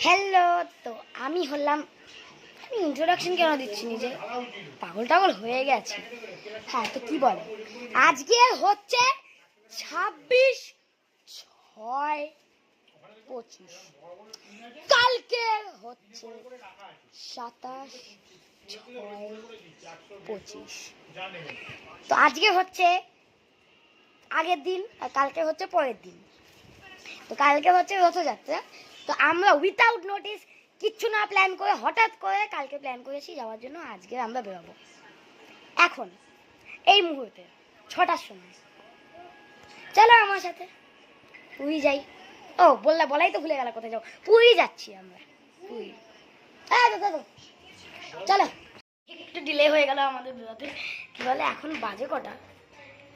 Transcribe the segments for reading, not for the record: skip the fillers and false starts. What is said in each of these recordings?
Hello, তো আমি হলাম, আমি ইন্ট্রোডাকশন কেন দিচ্ছি নিজে, পাগল টাগল হয়ে গেছে। হ্যাঁ, তো কি বলে, আজকে হচ্ছে 26/6/25, কালকে হচ্ছে 27/6/25। তো আজকে হচ্ছে আগের দিন আর কালকে হচ্ছে পরের দিন। তো কালকে হচ্ছে রথযাত্রা। তো আমরা উইথাউট নোটিস, কিচ্ছু না প্ল্যান করে, হঠাৎ করে কালকে প্ল্যান করেছি যাওয়ার জন্য। আজকে আমরা বেরোবো এখন এই মুহূর্তে 6টার সময়। চলো আমার সাথে পুরী যাই। ও বলাই তো ভুলে গেল, কোথায় যাও? পুরী যাচ্ছি আমরা, পুরী। চলো, একটু ডিলে হয়ে গেল আমাদের বেরোতে। কি বলে, এখন বাজে কটা?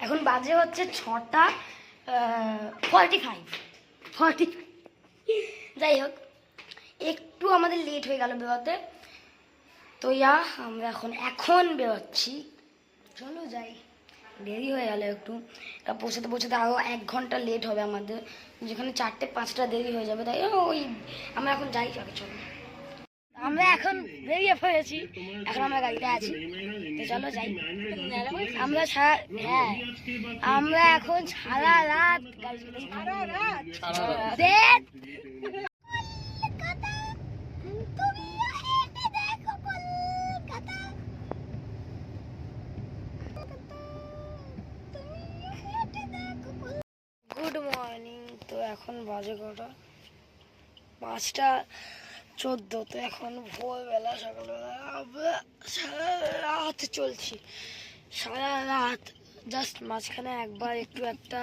এখন বাজে হচ্ছে 6:45। যাই হোক, একটু আমাদের লেট হয়ে গেল বেরোতে। তো আমরা এখন বেরোচ্ছি। চলো যাই, দেরি হয়ে গেল একটু। পৌঁছাতে আরও 1 ঘন্টা লেট হবে আমাদের, যেখানে 4টে-5টা দেরি হয়ে যাবে। তাই ওই আমরা এখন যাই। চলো, আমরা এখন বেরিয়ে পড়েছি, এখন আমরা গাড়িতে আছি। তো চলো যাই। আমরা এখন সারা রাত গুড মর্নিং। তো এখন বাজে কটা? 5টা 14। তো এখন ভোরবেলা, সকালবেলা আমরা সারা রাত চলছি, সারা রাত। জাস্ট মাঝখানে একবার একটু একটা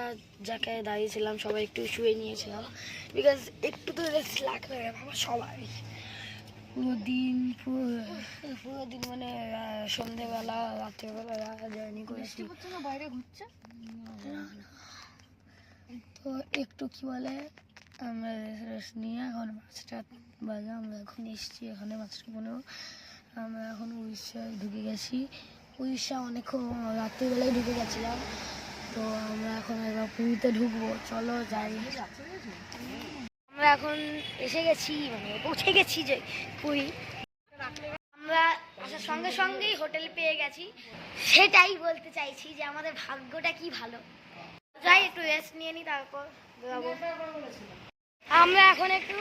জায়গায় দাঁড়িয়েছিলাম, সবাই একটু শুয়ে নিয়েছিলাম, বিকজ একটু তো রেস্ট লাগবে বাবা সবাই। পুরো দিন মানে সন্ধেবেলা রাত্রেবেলা জার্নি করেছি। বাইরে ঘুরছে তো একটু কি বলে, আমরা রেস্ট নিয়ে এখন 5টা বাজে, আমরা এখন এসেছি এখানে 5টা 15। আমরা এখন উড়িষ্যায় ঢুকে গেছি। উড়িষ্যা অনেকক্ষণ রাত্রিবেলায় ঢুকে গেছিলাম। তো আমরা এখন এবার পুরীতে ঢুকবো। চলো যাই। আমরা এখন এসে গেছি, মানে পৌঁছে গেছি যে পুরী। আমরা আসার সঙ্গে সঙ্গেই হোটেল পেয়ে গেছি। সেটাই বলতে চাইছি যে আমাদের ভাগ্যটা কি ভালো। যাই, একটু রেস্ট নিয়ে নিই, তারপর বেরোবো। আমরা এখন একটু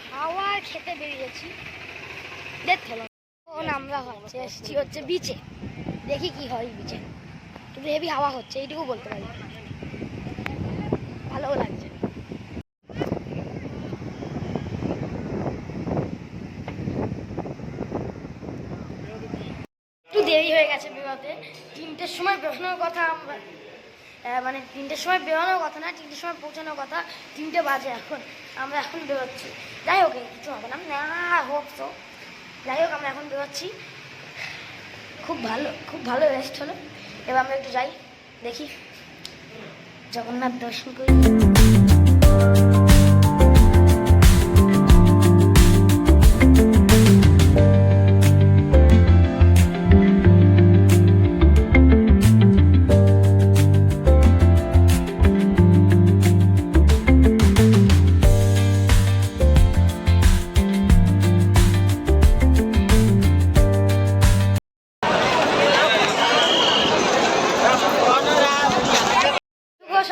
খাওয়ার খেতে বেরিয়েছি। এখন আমরা এসেছি হচ্ছে বিচে। দেখি কি হয় বিচে, কিন্তু হেভি হাওয়া হচ্ছে, এইটুকু বলতে পারি। ভালোও লাগছে। একটু দেরি হয়ে গেছে বেরোতে। 3টের সময় বেরোনোর কথা, আমরা মানে 3টের সময় বেরোনোর কথা না, 3টের সময় পৌঁছানোর কথা। 3টে বাজে এখন, আমরা এখন বেরোচ্ছি। যাই হোক, কিছু হবে না, হোক তো। যাই হোক, আমরা এখন বেরোচ্ছি। খুব ভালো রেস্ট হলো। এবার আমরা একটু যাই, দেখি জগন্নাথ দর্শন করি।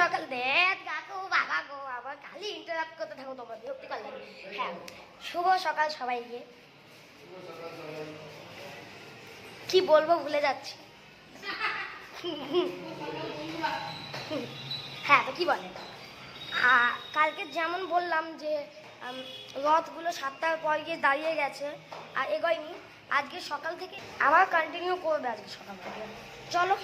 সকাল দেখ কাকু, বাবা গো, আবার খালি ইন্টারাপ্ট করতে থাকো, তোমার বিরক্তিকর লাগে। হ্যাঁ, শুভ সকাল সবাইকে। কি বলবো ভুলে যাচ্ছি। হ্যাঁ, তো কি বলে, কালকে যেমন বললাম যে রথগুলো 7টার পর গিয়ে দাঁড়িয়ে গেছে আর এগোয়নি। আজকে সকাল থেকে আবার কন্টিনিউ করবে, আজকে সকাল থেকে। চলো।